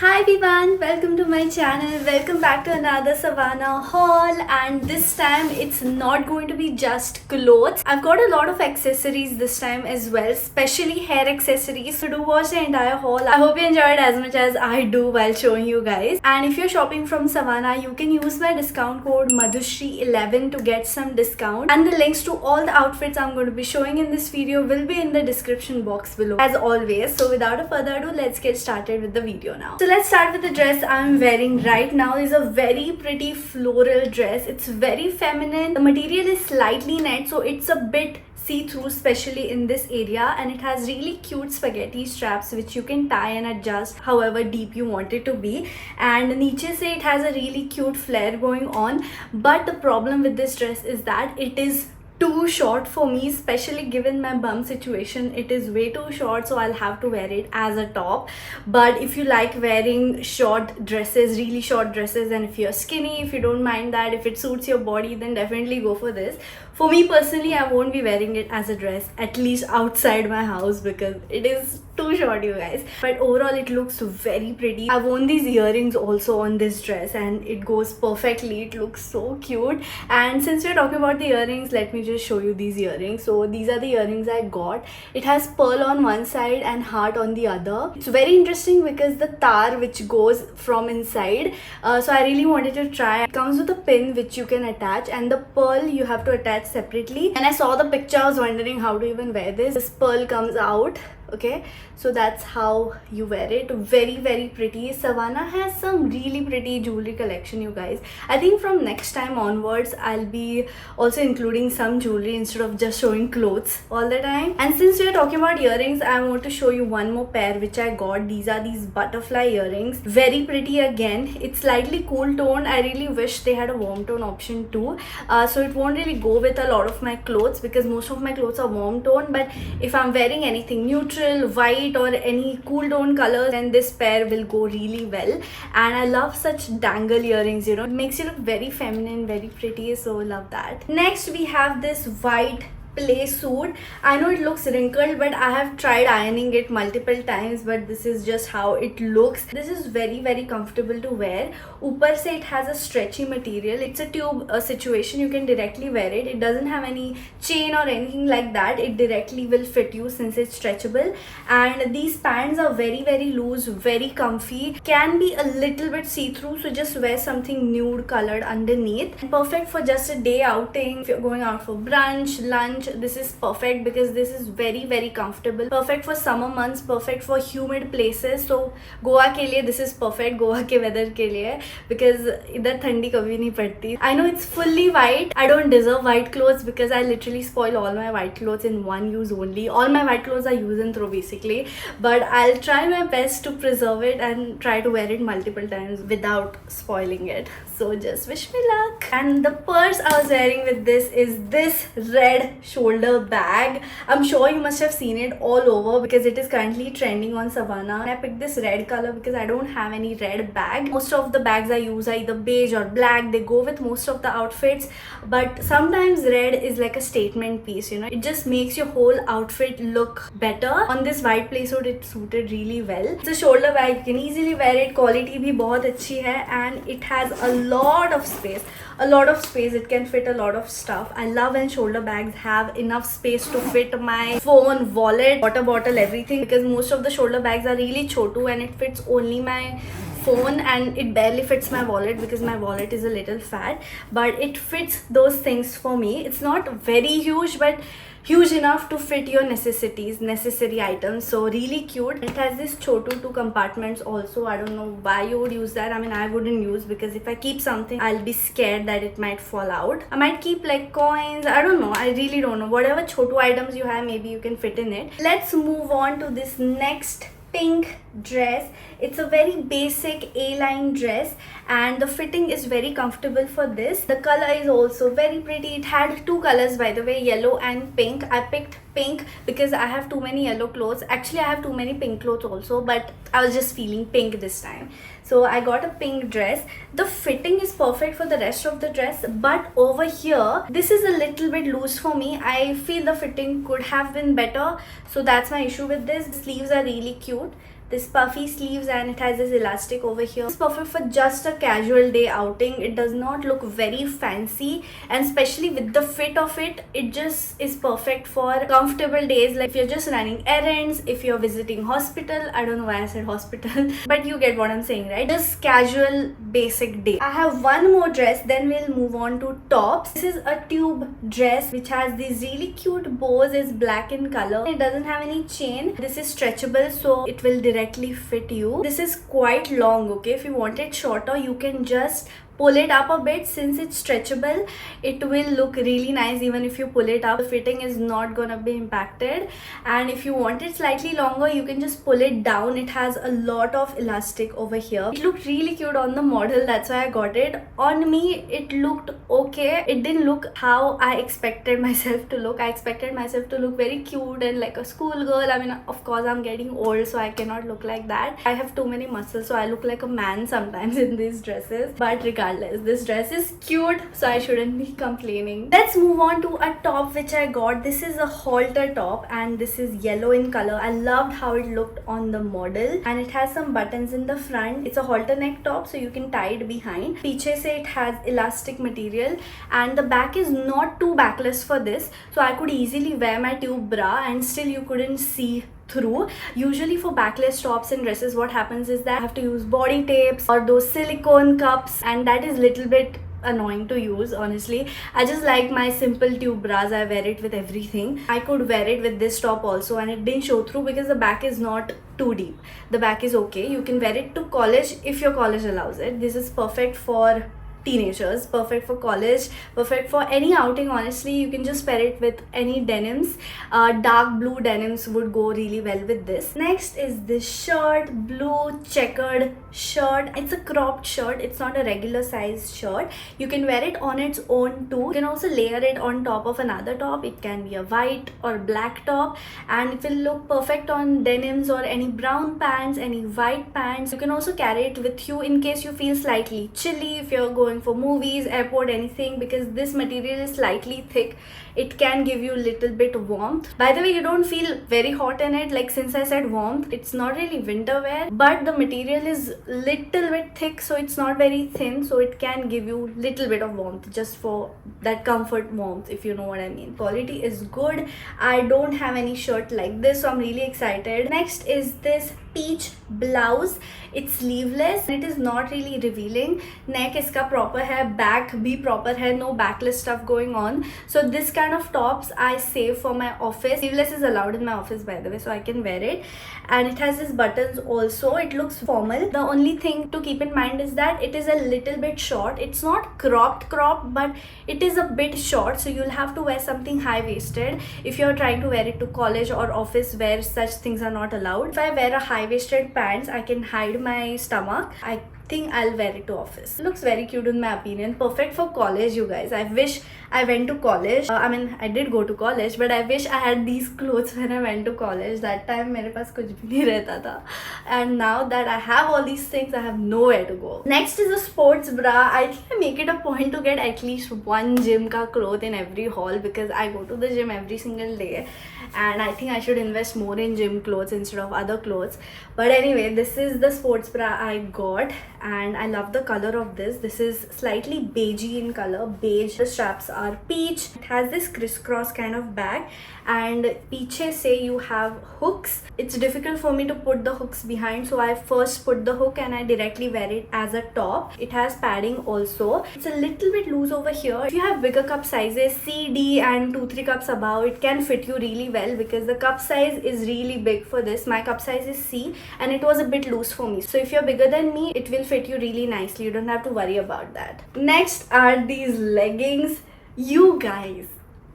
Hi everyone, welcome to my channel. Welcome back to another Savannah haul, and this time it's not going to be just clothes. I've got a lot of accessories this time as well, especially hair accessories. So do watch the entire haul. I hope you enjoyed as much as I do while showing you guys. And if you're shopping from Savannah, you can use my discount code Madhushri11 to get some discount. And the links to all the outfits I'm going to be showing in this video will be in the description box below as always. So without a further ado, let's get started with the video now. So let's start with the dress I'm wearing right now. It's a very pretty floral dress. It's very feminine. The material is slightly net, so it's a bit see-through, especially in this area, and it has really cute spaghetti straps which you can tie and adjust however deep you want it to be. And niche se it has a really cute flare going on, but the problem with this dress is that it is too short for me, especially given my bum situation. It is way too short, so I'll have to wear it as a top. But if you like wearing short dresses, really short dresses, and if you're skinny, if you don't mind that, if it suits your body, then definitely go for this. For me personally, I won't be wearing it as a dress, at least outside my house, because it is too short, you guys. But overall it looks very pretty. I've worn these earrings also on this dress and it goes perfectly. It looks so cute. And since we're talking about the earrings, let me just show you these earrings. So these are the earrings I got. It has pearl on one side and heart on the other. It's very interesting because the tar which goes from inside, so I really wanted to try. It comes with a pin which you can attach, and the pearl you have to attach separately. And I saw the picture, I was wondering how to even wear this. This pearl comes out. Okay, so that's how you wear it. Very pretty. Savannah has some really pretty jewelry collection, you guys. I think from next time onwards I'll be also including some jewelry instead of just showing clothes all the time. And since we're talking about earrings, I want to show you one more pair which I got. These are these butterfly earrings. Very pretty again. It's slightly cool toned. I really wish they had a warm tone option too, so it won't really go with a lot of my clothes because most of my clothes are warm tone. But if I'm wearing anything neutral, white, or any cool tone colors, then this pair will go really well. And I love such dangle earrings, you know, it makes you look very feminine, very pretty, so love that. Next we have this white play suit. I know it looks wrinkled, but I have tried ironing it multiple times, but this is just how it looks. This is very comfortable to wear. Upar se it has a stretchy material. It's a tube situation. You can directly wear it. It doesn't have any chain or anything like that. It directly will fit you since it's stretchable. And these pants are very loose, very comfy. Can be a little bit see-through, so just wear something nude colored underneath. Perfect for just a day outing. If you're going out for brunch, lunch, this is perfect because this is very comfortable. Perfect for summer months, perfect for humid places. So Goa के लिए this is perfect. Goa के weather के लिए, because इधर ठंडी कभी नहीं पड़ती. I know it's fully white. I don't deserve white clothes because I literally spoil all my white clothes in one use only. All my white clothes are use and throw basically, but I'll try my best to preserve it and try to wear it multiple times without spoiling it. So just wish me luck. And the purse I was wearing with this is this red shoulder bag. I'm sure you must have seen it all over because it is currently trending on Savannah. I picked this red color because I don't have any red bag. Most of the bags I use are either beige or black. They go with most of the outfits, but sometimes red is like a statement piece, you know. It just makes your whole outfit look better. On this white play suit, it suited really well. It's a shoulder bag. You can easily wear it. Quality bhi bahut achhi hai, and it has a lot of space. It can fit a lot of stuff. I love when shoulder bags have enough space to fit my phone, wallet, water bottle, everything, because most of the shoulder bags are really chotu and it fits only my phone and it barely fits my wallet because my wallet is a little fat. But it fits those things for me. It's not very huge, but huge enough to fit your necessary items. So really cute. It has this chotu 2 compartments also. I don't know why you would use that. I mean, I wouldn't use, because if I keep something, I'll be scared that it might fall out. I might keep like coins. I don't know. I really don't know. Whatever chotu items you have, maybe you can fit in it. Let's move on to this next pink dress. It's a very basic A-line dress and the fitting is very comfortable for this. The color is also very pretty. It had 2 colors, by the way, yellow and pink. I picked pink because I have too many yellow clothes. Actually, I have too many pink clothes also, but I was just feeling pink this time. So I got a pink dress. The fitting is perfect for the rest of the dress, but over here, this is a little bit loose for me. I feel the fitting could have been better. So that's my issue with this. The sleeves are really cute. this puffy sleeves, and it has this elastic over here. It's perfect for just a casual day outing. It does not look very fancy, and especially with the fit of it, it just is perfect for comfortable days, like if you're just running errands, if you're visiting hospital. I don't know why I said hospital but you get what I'm saying, right? Just casual basic day. I have one more dress, then we'll move on to tops. This is a tube dress which has these really cute bows. It's black in color. It doesn't have any chain. This is stretchable, so it will directly fit you. This is quite long, okay? If you want it shorter, you can just pull it up a bit. Since it's stretchable, it will look really nice even if you pull it up. The fitting is not gonna be impacted. And if you want it slightly longer, you can just pull it down. It has a lot of elastic over here. It looked really cute on the model, that's why I got it. On me, it looked okay. It didn't look how I expected myself to look. I expected myself to look very cute and like a schoolgirl. I mean, of course I'm getting old, so I cannot look like that. I have too many muscles, so I look like a man sometimes in these dresses. But regardless, this dress is cute, so I shouldn't be complaining. Let's move on to a top which I got. This is a halter top, and this is yellow in color. I loved how it looked on the model, and it has some buttons in the front. It's a halter neck top, so you can tie it behind. Piche se it has elastic material, and the back is not too backless for this, so I could easily wear my tube bra and still you couldn't see through. Usually for backless tops and dresses, what happens is that I have to use body tapes or those silicone cups, and that is little bit annoying to use. Honestly, I just like my simple tube bras. I wear it with everything. I could wear it with this top also, and it didn't show through because the back is not too deep. The back is okay. You can wear it to college if your college allows it. This is perfect for teenagers, perfect for college, perfect for any outing. Honestly, you can just pair it with any denims. Dark blue denims would go really well with this. Next is this shirt, blue checkered shirt. It's a cropped shirt. It's not a regular size shirt. You can wear it on its own too. You can also layer it on top of another top. It can be a white or black top, and it will look perfect on denims or any brown pants, any white pants. You can also carry it with you in case you feel slightly chilly, if you're going for movies, airport, anything, because this material is slightly thick. It can give you a little bit warmth. By the way, you don't feel very hot in it. Like, since I said warmth, it's not really winter wear, but the material is little bit thick, so it's not very thin, so it can give you little bit of warmth, just for that comfort warmth, if you know what I mean. Quality is good. I don't have any shirt like this, so I'm really excited. Next is this peach blouse. It's sleeveless. It is not really revealing. Neck iska proper hai, back bhi proper hai, no backless stuff going on. So this kind of tops I save for my office. Sleeveless is allowed in my office, by the way, so I can wear it. And it has these buttons also. It looks formal. The only thing to keep in mind is that it is a little bit short. It's not cropped, but it is a bit short, so you'll have to wear something high-waisted if you're trying to wear it to college or office where such things are not allowed. If I wear a high-waisted pants, I can hide my stomach. I think I'll wear it to office. It looks very cute in my opinion. Perfect for college, you guys. I wish I went to college. I mean, I did go to college, but I wish I had these clothes when I went to college. That time मेरे पास कुछ भी नहीं रहता था. And now that I have all these things, I have nowhere to go. Next is a sports bra. I think I make it a point to get at least one gym ka cloth in every haul, because I go to the gym every single day. And I think I should invest more in gym clothes instead of other clothes. But anyway, this is the sports bra I got, and I love the color of this. This is slightly beigey in color. Beige. The straps are peach. It has this crisscross kind of bag, and piche say you have hooks. It's difficult for me to put the hooks behind, so I first put the hook and I directly wear it as a top. It has padding also. It's a little bit loose over here. If you have bigger cup sizes, C, D and 2-3 cups above, it can fit you really well, because the cup size is really big for this. My cup size is C, and it was a bit loose for me. So if you're bigger than me, it will fit you really nicely. You don't have to worry about that. Next are these leggings. You guys,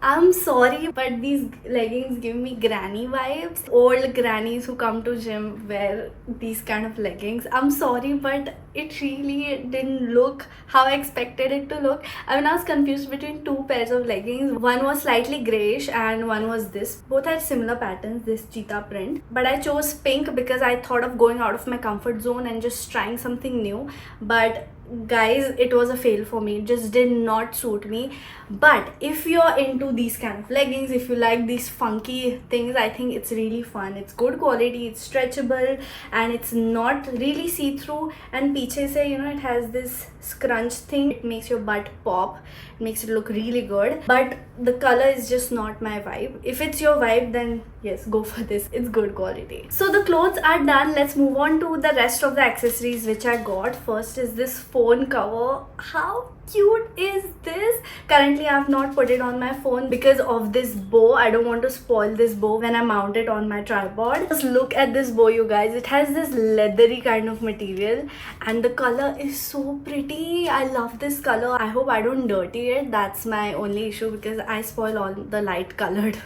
I'm sorry, but these leggings give me granny vibes. Old grannies who come to gym wear these kind of leggings. I'm sorry, but it really didn't look how I expected it to look. I mean, I was confused between two pairs of leggings. One was slightly grayish and one was this. Both had similar patterns, this cheetah print. But I chose pink because I thought of going out of my comfort zone and just trying something new. But guys, it was a fail for me. It just did not suit me. But if you're into these kind of leggings, if you like these funky things, I think it's really fun. It's good quality, it's stretchable, and it's not really see-through. And piche se, you know, it has this scrunch thing. It makes your butt pop. It makes it look really good. But the color is just not my vibe. If it's your vibe, then yes, go for this. It's good quality. So the clothes are done. Let's move on to the rest of the accessories which I got. First is this phone cover. How cute is this? Currently I have not put it on my phone because of this bow. I don't want to spoil this bow when I mount it on my tripod. Just look at this bow, you guys. It has this leathery kind of material and the color is so pretty. I love this color. I hope I don't dirty it. That's my only issue because I spoil all the light colored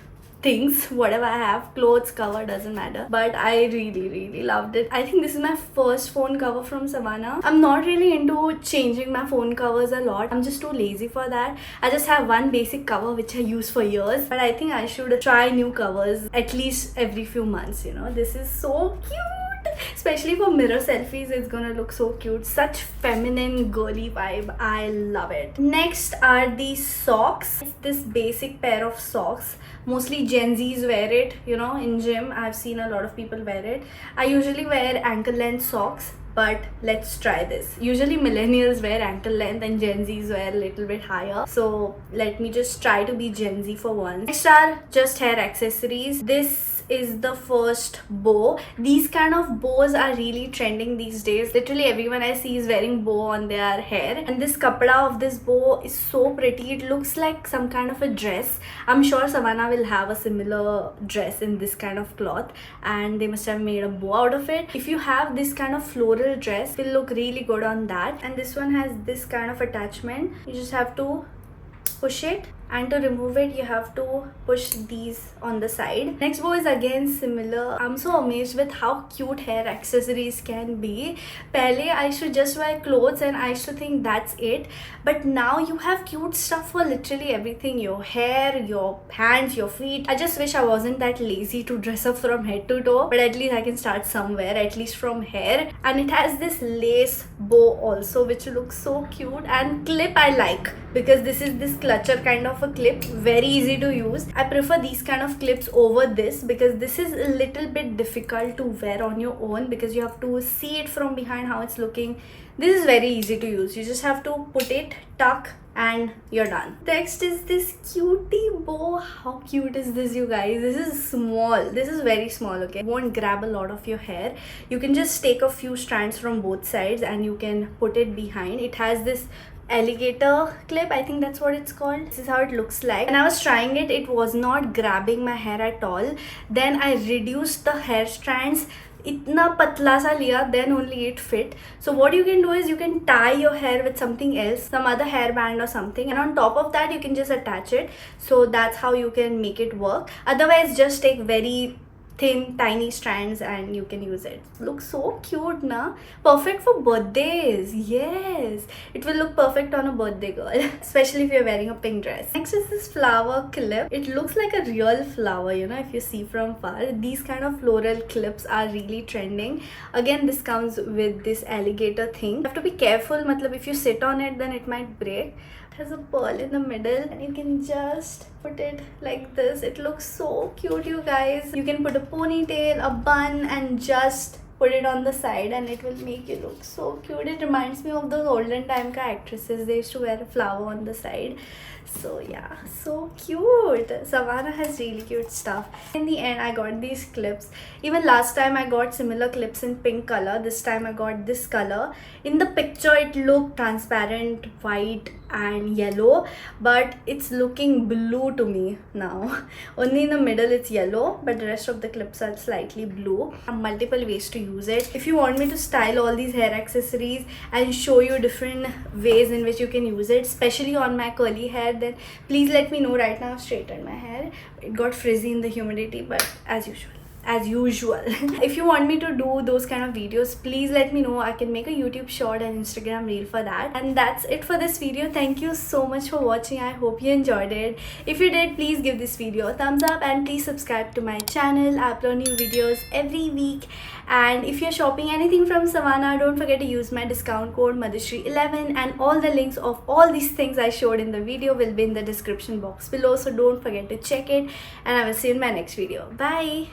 things. Whatever I have, clothes, cover, doesn't matter. But I really loved it. I think this is my first phone cover from Savannah. I'm not really into changing my phone covers a lot. I'm just too lazy for that. I just have one basic cover which I use for years, but I think I should try new covers at least every few months, you know. This is so cute. Especially for mirror selfies, it's gonna look so cute. Such feminine girly vibe. I love it. Next are these socks. It's this basic pair of socks. Mostly Gen Zs wear it, you know, in gym. I've seen a lot of people wear it. I usually wear ankle length socks, but let's try this. Usually millennials wear ankle length and Gen Zs wear a little bit higher. So let me just try to be Gen Z for once. Next are just hair accessories. This is the first bow. These kind of bows are really trending these days. Literally everyone I see is wearing bow on their hair. And this kapda of this bow is so pretty. It looks like some kind of a dress. I'm sure Savannah will have a similar dress in this kind of cloth and they must have made a bow out of it. If you have this kind of floral dress, it will look really good on that. And this one has this kind of attachment. You just have to push it, and to remove it you have to push these on the side. Next bow is again similar. I'm so amazed with how cute hair accessories can be. Pehle I used to just wear clothes and I used to think that's it, but now you have cute stuff for literally everything. Your hair, your hands, your feet. I just wish I wasn't that lazy to dress up from head to toe, but at least I can start somewhere, at least from hair. And it has this lace bow also which looks so cute, and clip I like because this is this clutcher kind of a clip, very easy to use. I prefer these kind of clips over this because this is a little bit difficult to wear on your own because you have to see it from behind how it's looking. This is very easy to use. You just have to put it, tuck, and you're done. Next is this cutie bow. How cute is this, you guys? This is small. This is very small, okay? It won't grab a lot of your hair. You can just take a few strands from both sides and you can put it behind. It has this alligator clip, I think that's what it's called. This is how it looks like. When I was trying it, it was not grabbing my hair at all. Then I reduced the hair strands, itna patla sa liya, then only it fit. So what you can do is you can tie your hair with something else, some other hairband or something, and on top of that you can just attach it. So that's how you can make it work. Otherwise just take very thin tiny strands and you can use it. Looks so cute, na? Perfect for birthdays. Yes, it will look perfect on a birthday girl, especially if you're wearing a pink dress. Next is this flower clip. It looks like a real flower, you know, if you see from far. These kind of floral clips are really trending. Again, this comes with this alligator thing. You have to be careful, matlab if you sit on it then it might break. Has a pearl in the middle and you can just put it like this. It looks so cute, you guys. You can put a ponytail, a bun, and just put it on the side and it will make you look so cute. It reminds me of those olden time ka actresses. They used to wear a flower on the side. So yeah, so cute. Savannah has really cute stuff. In the end, I got these clips. Even last time I got similar clips in pink color. This time I got this color. In the picture it looked transparent, white and yellow, but it's looking blue to me now. Only in the middle it's yellow, but the rest of the clips are slightly blue. There are multiple ways to use it. If you want me to style all these hair accessories and show you different ways in which you can use it, especially on my curly hair, then please let me know. Right now I've straightened my hair. It got frizzy in the humidity, but as usual as usual. If you want me to do those kind of videos, please let me know. I can make a YouTube short and Instagram reel for that. And that's it for this video. Thank you so much for watching. I hope you enjoyed it. If you did, please give this video a thumbs up and please subscribe to my channel. I upload new videos every week. And if you're shopping anything from Savannah, don't forget to use my discount code Madhushri11, and all the links of all these things I showed in the video will be in the description box below, so don't forget to check it, and I will see you in my next video. Bye.